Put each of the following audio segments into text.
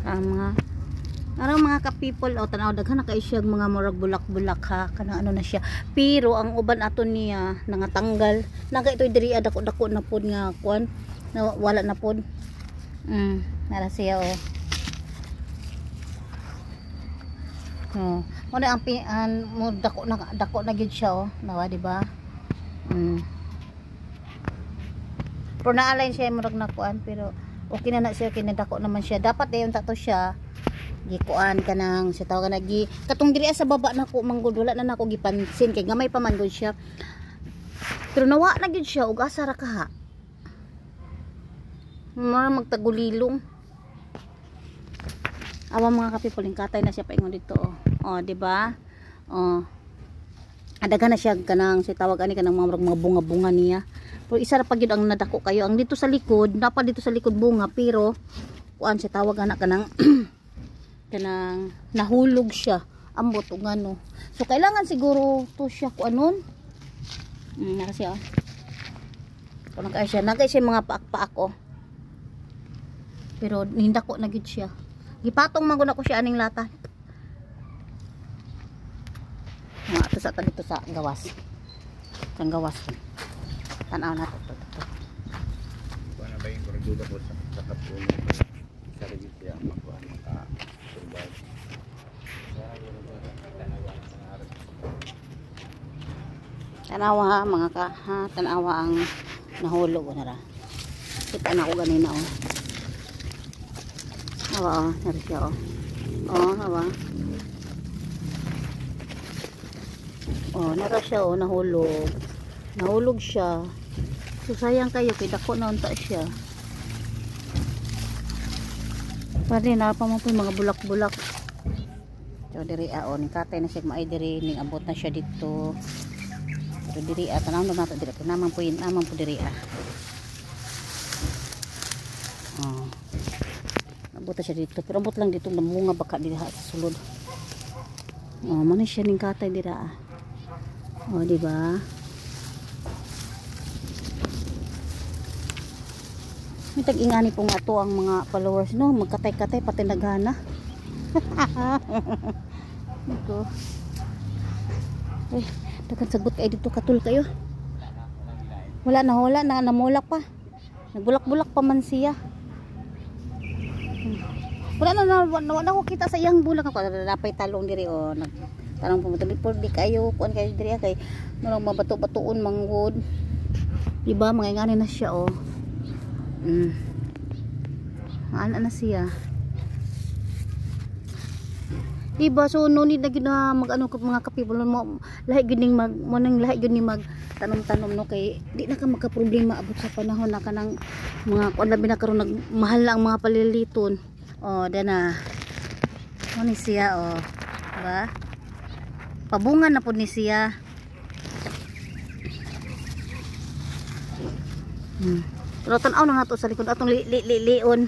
Mga arang mga ka-people o tanaw daghan na kay siya mga murag bulak-bulak ha kanang ano na siya, pero ang uban ato niya nangatanggal naga ito diri dako-dako na pod nga kuan na wala na pod. Nara siya mo na ang mo dako na gid siya nawa di ba. Pero naalay siya murag na kuan, pero okay na siya kinadako naman siya, dapat dayon tato siya gikuan kanang sa tawag na gi katong diri sa baba nako manggod wala na nako gipansin kay gamay pa man gud siya, pero nawa na gid siya ug asa ra kaha magtagulilong awa mga kapipuling katay na siya paingon dito di ba adaga na siya kanang sa tawag ani kanang mga bunga-bunga niya, pero isa ra pa gyud ang nadako kayo ang dito sa likod dapat dito sa likod bunga, pero kuan sa tawag ana kanang kanang nahulog siya ambot ug ano, so kailangan siguro to siya kuanon naka siya kung naka siya mga paak-paak pero nindako na gid siya, gipatong man gud ako siya aning lata ato sa dito sa gawas tanaw na to kuan ba yung korduda ko sa kapulo sa register ang magkuan tanawa mga ka tanawa ang nahulog na ra kita na ko ganina awa nari siya awa nara siya nahulog siya, so sayang kayo kay dako na unta siya pwede na pa mo po mga bulak-bulak. So diri ni katay na siya maay diri ning abot na siya dito, pero diri tanaw na nato diri naman po diri abot na siya dito, pero abot lang dito namunga baka diri sa sulod man siya ning katay dira di ba. May tag-ingani pong ato ang mga followers no, magkatay-katay pati naghana. Ito. Dagan sagot kay dito katul kayo. Wala na namulak pa. Nagbulak-bulak pa man siya. Wala na ko kita sa iyang bulak ako. Napay talong diri tanong pumunta before di kayo kuan kayo diri kay marang mabato-batoon manggod. Diba mga ingani na siya ana na siya diba, so no need na gid na mag-ano mga kapibol mo lahi gid ning lahi gid ni mag tanom-tanom no, kay di na ka magka-problema abot sa panahon na kanang mga kuan labi na karon nagmahal ang mga paliliton dana mo ni siya diba pabungan na pud ni siya pero tanaw na nato sa likod atong lion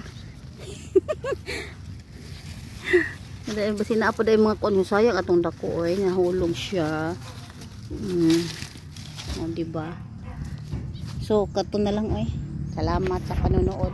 dahil basi na po dahil mga kuan sayang atong dako nahulog siya diba, so kato na lang salamat sa panonood